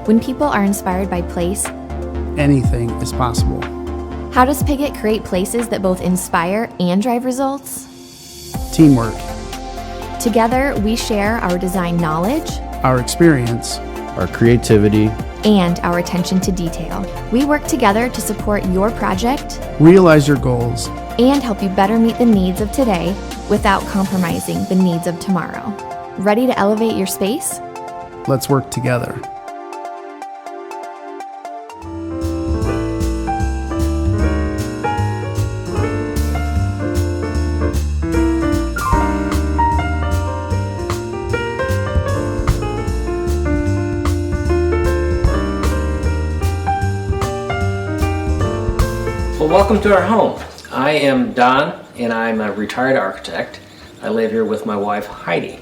When people are inspired by place, anything is possible. How does Pigott create places that both inspire and drive results? Teamwork. Together, we share our design knowledge, Our experience. Our creativity, and our attention to detail. We work together to support your project Realize your goals. and help you better meet the needs of today without compromising the needs of tomorrow. Ready to elevate your space? Let's work together. Well, welcome to our home. I am Don, and I'm a retired architect. I live here with my wife, Heidi.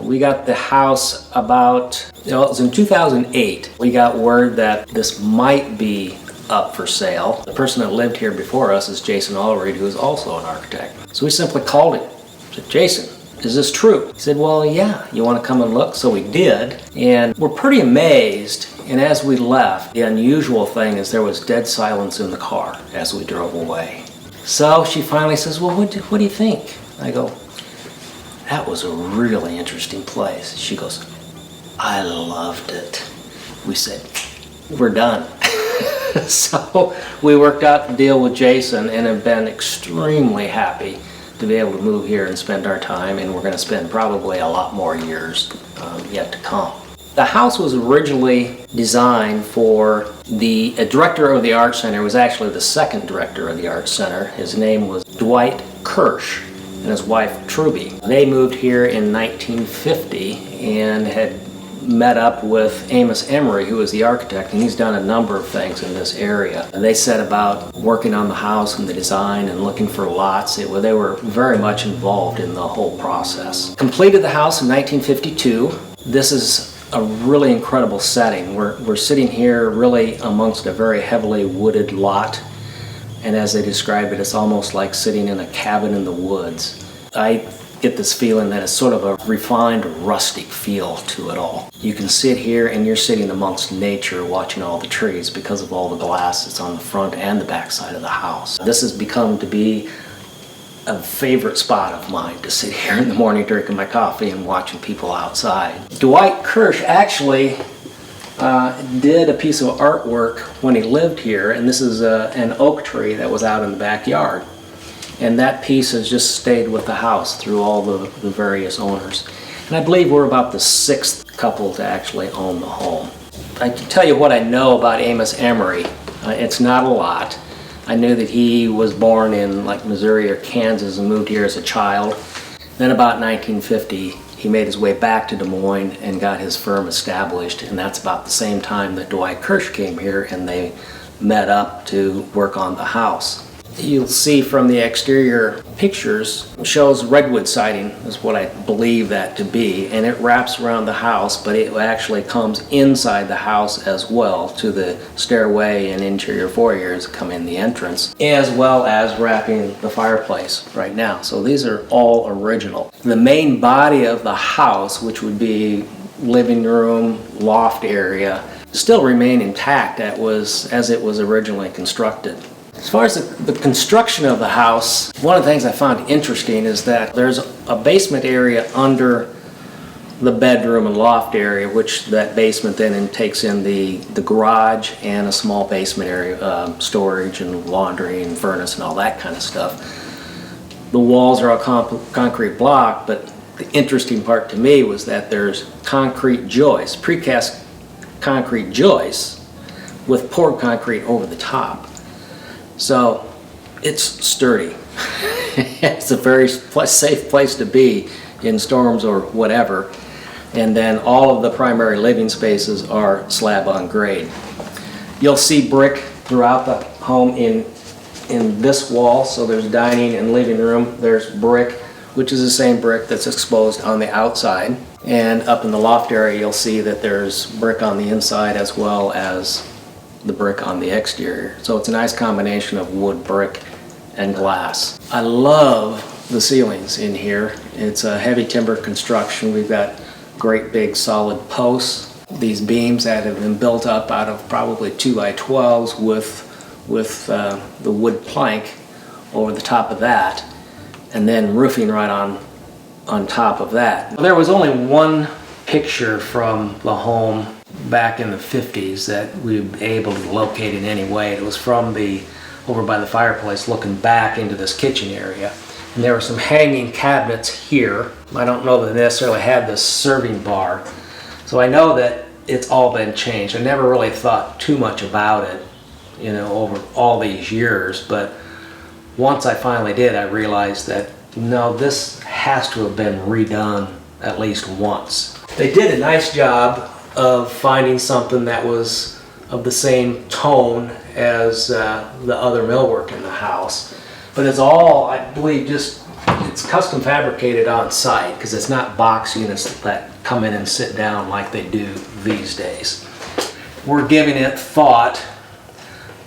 We got the house about, it was in 2008. We got word that this might be up for sale. The person that lived here before us is Jason Allred, who is also an architect. So we simply called him. Said, Jason, is this true? He said, well, yeah, you want to come and look? So we did, and we're pretty amazed. And as we left, the unusual thing is there was dead silence in the car as we drove away. So she finally says, well, what do you think? I go, that was a really interesting place. She goes, I loved it. We said, we're done. So we worked out the deal with Jason and have been extremely happy to be able to move here and spend our time, and we're going to spend probably a lot more years yet to come. The house was originally designed for the director of the Art Center. Was actually the second director of the Art Center. His name was Dwight Kirsch and his wife Truby. They moved here in 1950 and had met up with Amos Emery, who was the architect, and he's done a number of things in this area. And they set about working on the house and the design and looking for lots. They were very much involved in the whole process. Completed the house in 1952. This is a really incredible setting. We're sitting here really amongst a very heavily wooded lot, and as they describe it, it's almost like sitting in a cabin in the woods. I get this feeling that it's sort of a refined, rustic feel to it all. You can sit here and you're sitting amongst nature watching all the trees because of all the glass that's on the front and the back side of the house. This has become to be a favorite spot of mine, to sit here in the morning drinking my coffee and watching people outside. Dwight Kirsch actually did a piece of artwork when he lived here, and this is an oak tree that was out in the backyard. And that piece has just stayed with the house through all the various owners. And I believe we're about the sixth couple to actually own the home. I can tell you what I know about Amos Emery. It's not a lot. I knew that he was born in like Missouri or Kansas and moved here as a child. Then about 1950, he made his way back to Des Moines and got his firm established, and that's about the same time that Dwight Kirsch came here and they met up to work on the house. You'll see from the exterior pictures, it shows redwood siding is what I believe that to be, and it wraps around the house, but it actually comes inside the house as well to the stairway and interior foyers that come in the entrance, as well as wrapping the fireplace right now. So these are all original. The main body of the house, which would be living room, loft area, still remain intact as it was originally constructed. As far as the construction of the house, one of the things I found interesting is that there's a basement area under the bedroom and loft area, which that basement then takes in the garage and a small basement area, storage and laundry and furnace and all that kind of stuff. The walls are all concrete block, but the interesting part to me was that there's concrete joists, precast concrete joists with poured concrete over the top. So it's sturdy. It's a very safe place to be in storms or whatever. And then all of the primary living spaces are slab on grade. You'll see brick throughout the home in this wall. So there's dining and living room. There's brick, which is the same brick that's exposed on the outside. And up in the loft area, you'll see that there's brick on the inside as well as the brick on the exterior. So it's a nice combination of wood, brick, and glass. I love the ceilings in here. It's a heavy timber construction. We've got great big solid posts these beams that have been built up out of probably 2x12s with the wood plank over the top of that, and then roofing right on top of that. There was only one picture from the home back in the 50s that we were able to locate in any way. It was from over by the fireplace looking back into this kitchen area. And there were some hanging cabinets here. I don't know that they necessarily had this serving bar. So I know that it's all been changed. I never really thought too much about it, over all these years. But once I finally did, I realized that, no, this has to have been redone at least once. They did a nice job of finding something that was of the same tone as the other millwork in the house. But it's all, I believe, it's custom fabricated on site, because it's not box units that come in and sit down like they do these days. We're giving it thought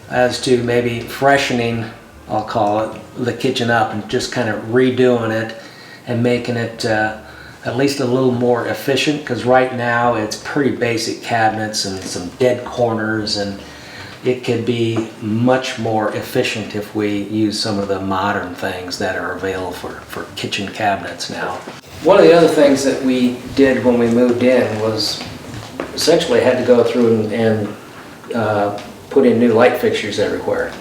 as to maybe freshening, I'll call it, the kitchen up and just kind of redoing it and making it at least a little more efficient, because right now it's pretty basic cabinets and some dead corners, and it could be much more efficient if we use some of the modern things that are available for kitchen cabinets now. One of the other things that we did when we moved in was essentially had to go through and put in new light fixtures everywhere.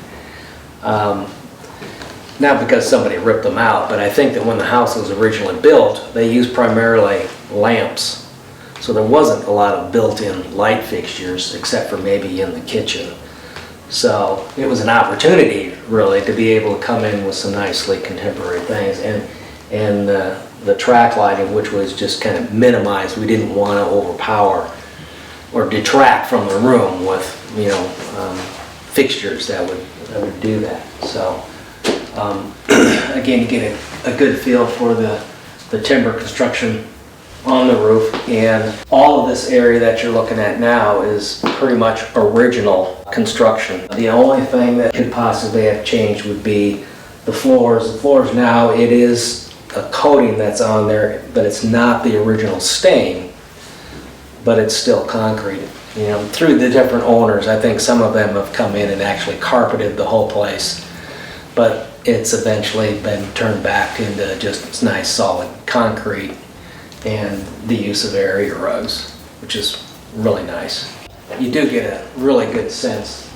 Not because somebody ripped them out, but I think that when the house was originally built, they used primarily lamps. So there wasn't a lot of built-in light fixtures except for maybe in the kitchen. So it was an opportunity really to be able to come in with some nicely contemporary things, and the track lighting, which was just kind of minimized. We didn't want to overpower or detract from the room with fixtures that would do that. So again, you get a good feel for the timber construction on the roof, and all of this area that you're looking at now is pretty much original construction. The only thing that could possibly have changed would be the floors. The floors now, it is a coating that's on there, but it's not the original stain, but it's still concrete. Through the different owners, I think some of them have come in and actually carpeted the whole place, but it's eventually been turned back into just nice solid concrete and the use of area rugs, which is really nice. You do get a really good sense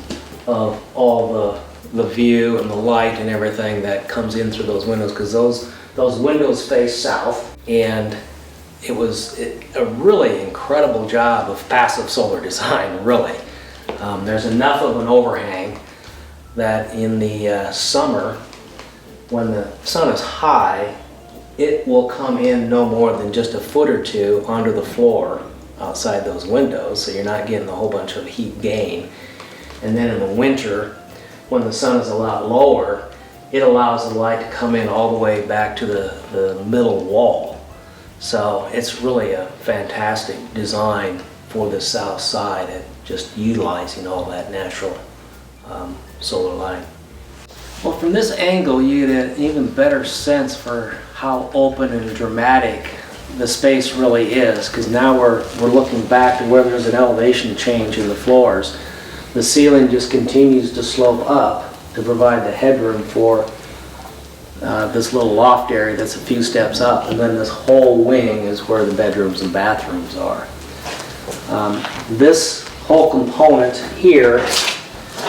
of all the view and the light and everything that comes in through those windows, because those windows face south, and it was a really incredible job of passive solar design, really. There's enough of an overhang that in the summer, when the sun is high, it will come in no more than just a foot or two onto the floor outside those windows, so you're not getting a whole bunch of heat gain. And then in the winter, when the sun is a lot lower, it allows the light to come in all the way back to the middle wall. So it's really a fantastic design for the south side at just utilizing all that natural solar light. Well, from this angle, you get an even better sense for how open and dramatic the space really is, because now we're looking back to where there's an elevation change in the floors. The ceiling just continues to slope up to provide the headroom for this little loft area that's a few steps up, and then this whole wing is where the bedrooms and bathrooms are. This whole component here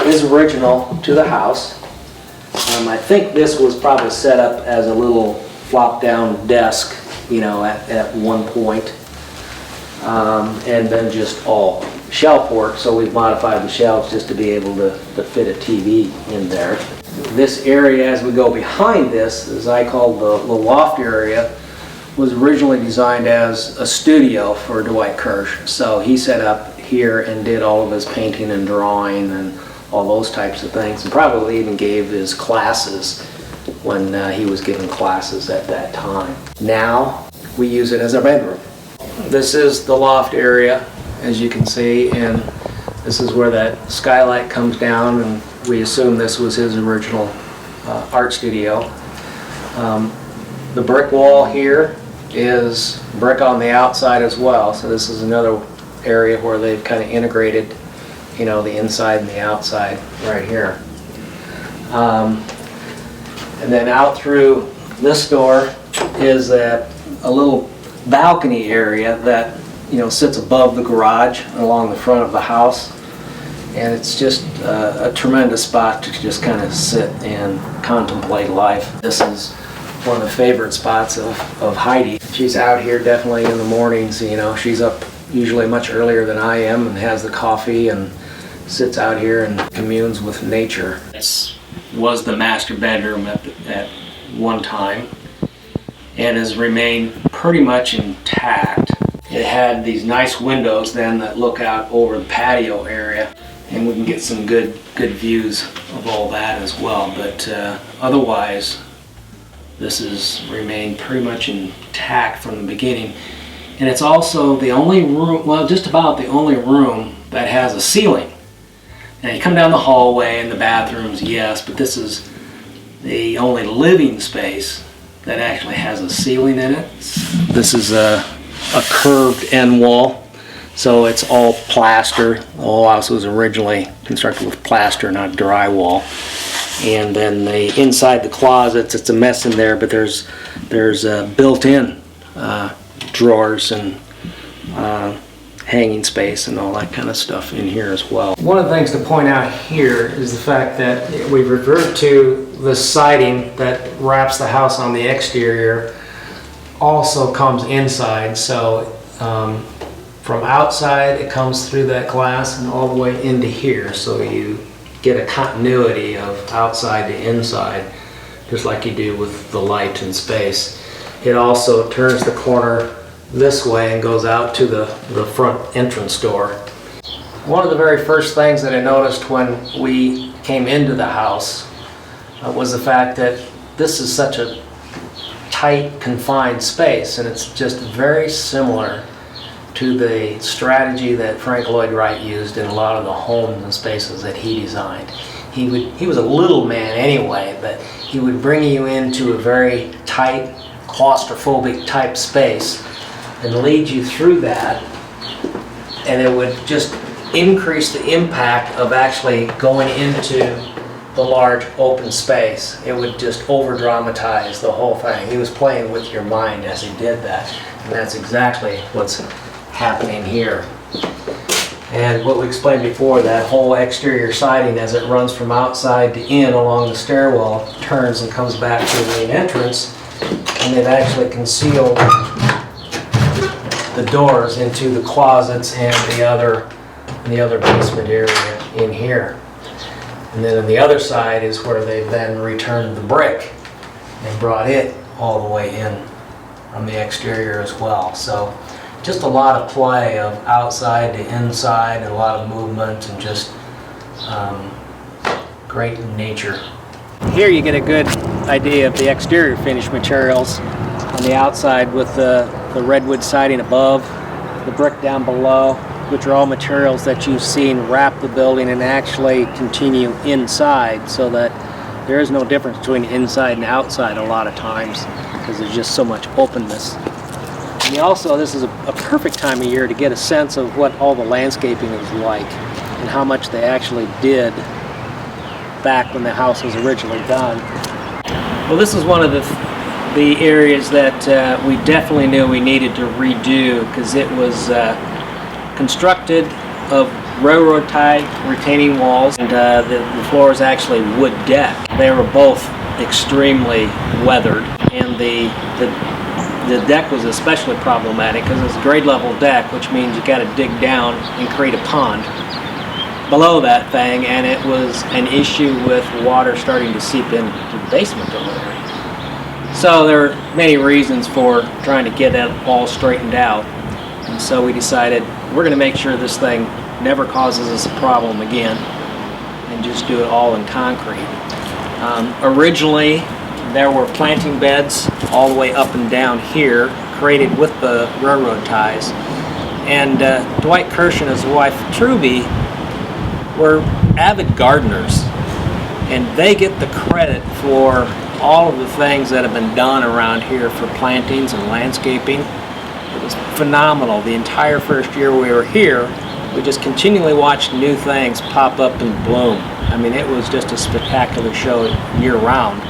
is original to the house. I think this was probably set up as a little flop-down desk, at one point, and then just all shelf work. So we've modified the shelves just to be able to fit a TV in there. This area, as we go behind this, as I call the loft area, was originally designed as a studio for Dwight Kirsch. So he set up here and did all of his painting and drawing and all those types of things, and probably even gave his classes when he was giving classes at that time. Now we use it as our bedroom. This is the loft area, as you can see, and this is where that skylight comes down, and we assume this was his original art studio. The brick wall here is brick on the outside as well, so this is another area where they've kind of integrated, you know, the inside and the outside right here. And then out through this door is a little balcony area that, you know, sits above the garage along the front of the house. And it's just a tremendous spot to just kind of sit and contemplate life. This is one of the favorite spots of Heidi. She's out here definitely in the mornings, you know. She's up usually much earlier than I am and has the coffee and sits out here and communes with nature. This was the master bedroom at one time and has remained pretty much intact. It had these nice windows then that look out over the patio area, and we can get some good views of all that as well. But otherwise, this has remained pretty much intact from the beginning. And it's also the only room, well, just about the only room that has a ceiling. Now you come down the hallway and the bathrooms, yes, but this is the only living space that actually has a ceiling in it. This is a curved end wall, so it's all plaster. The whole house was originally constructed with plaster, not drywall. And then inside the closets, it's a mess in there, but there's built-in drawers and hanging space and all that kind of stuff in here as well. One of the things to point out here is the fact that we revert to the siding that wraps the house on the exterior also comes inside. So from outside it comes through that glass and all the way into here, so you get a continuity of outside to inside, just like you do with the light and space. It also turns the corner this way and goes out to the front entrance door. One of the very first things that I noticed when we came into the house was the fact that this is such a tight, confined space, and it's just very similar to the strategy that Frank Lloyd Wright used in a lot of the homes and spaces that he designed. He was a little man anyway, but he would bring you into a very tight, claustrophobic type space and lead you through that, and it would just increase the impact of actually going into the large open space. It would just over dramatize the whole thing. He was playing with your mind as he did that, and that's exactly what's happening here. And what we explained before, that whole exterior siding as it runs from outside to in along the stairwell turns and comes back to the main entrance, and they've actually concealed the doors into the closets and the other basement area in here. And then on the other side is where they've then returned the brick and brought it all the way in from the exterior as well. So just a lot of play of outside to inside, and a lot of movement, and just great nature. Here you get a good idea of the exterior finish materials on the outside with the redwood siding above, the brick down below, which are all materials that you've seen wrap the building and actually continue inside, so that there is no difference between inside and outside a lot of times, because there's just so much openness. And also, this is a perfect time of year to get a sense of what all the landscaping is like and how much they actually did back when the house was originally done. Well, this is one of the areas that we definitely knew we needed to redo, because it was constructed of railroad tie retaining walls, and the floor is actually wood deck. They were both extremely weathered, and the deck was especially problematic because it's a grade level deck, which means you got to dig down and create a pond below that thing, and it was an issue with water starting to seep into the basement over there. So there are many reasons for trying to get that all straightened out, and so we decided we're going to make sure this thing never causes us a problem again and just do it all in concrete. Originally there were planting beds all the way up and down here, created with the railroad ties. And Dwight Kirsch and his wife Truby were avid gardeners, and they get the credit for all of the things that have been done around here for plantings and landscaping. was phenomenal. The entire first year we were here, we just continually watched new things pop up and bloom. I mean, it was just a spectacular show year-round.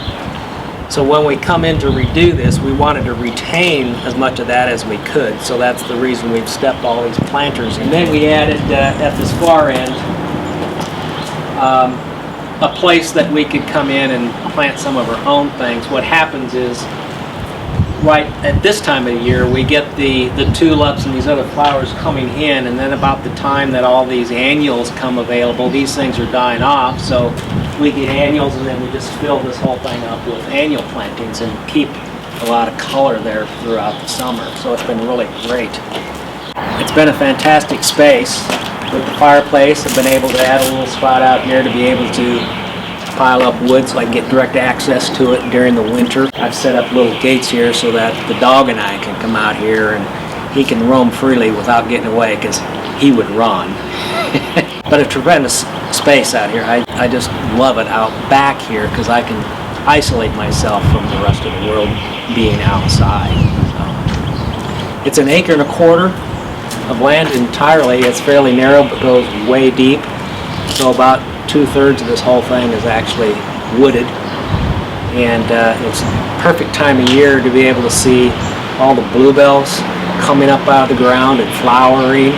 So when we come in to redo this, we wanted to retain as much of that as we could. So that's the reason we've stepped all these planters. And then we added at this far end a place that we could come in and plant some of our own things. What happens is, right at this time of the year, we get the tulips and these other flowers coming in, and then about the time that all these annuals come available, these things are dying off. So we get annuals, and then we just fill this whole thing up with annual plantings and keep a lot of color there throughout the summer. So it's been really great. It's been a fantastic space. With the fireplace, I've been able to add a little spot out here to be able to pile up wood so I can get direct access to it during the winter. I've set up little gates here so that the dog and I can come out here and he can roam freely without getting away, because he would run. But a tremendous space out here. I just love it out back here because I can isolate myself from the rest of the world being outside. So, it's an 1.25 acres of land entirely. It's fairly narrow but goes way deep. So about 2/3 of this whole thing is actually wooded, and it's a perfect time of year to be able to see all the bluebells coming up out of the ground and flowering.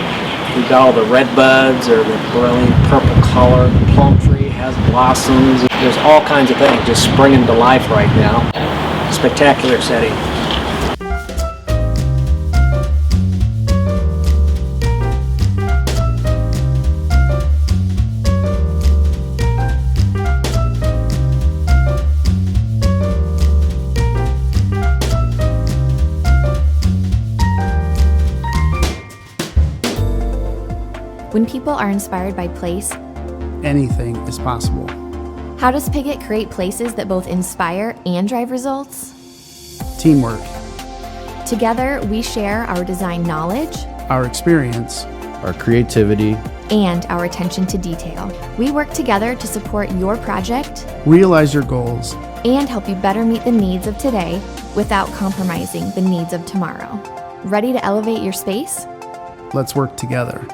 We've got all the red buds, or the brilliant purple color. The plum tree has blossoms. There's all kinds of things just springing to life right now. Spectacular setting. When people are inspired by place, Anything is possible. how does Piggott create places that both inspire and drive results? Teamwork, Together, we share our design knowledge our experience, our creativity, and our attention to detail. We work together to support your project realize your goals, and help you better meet the needs of today without compromising the needs of tomorrow. Ready to elevate your space? let's work together.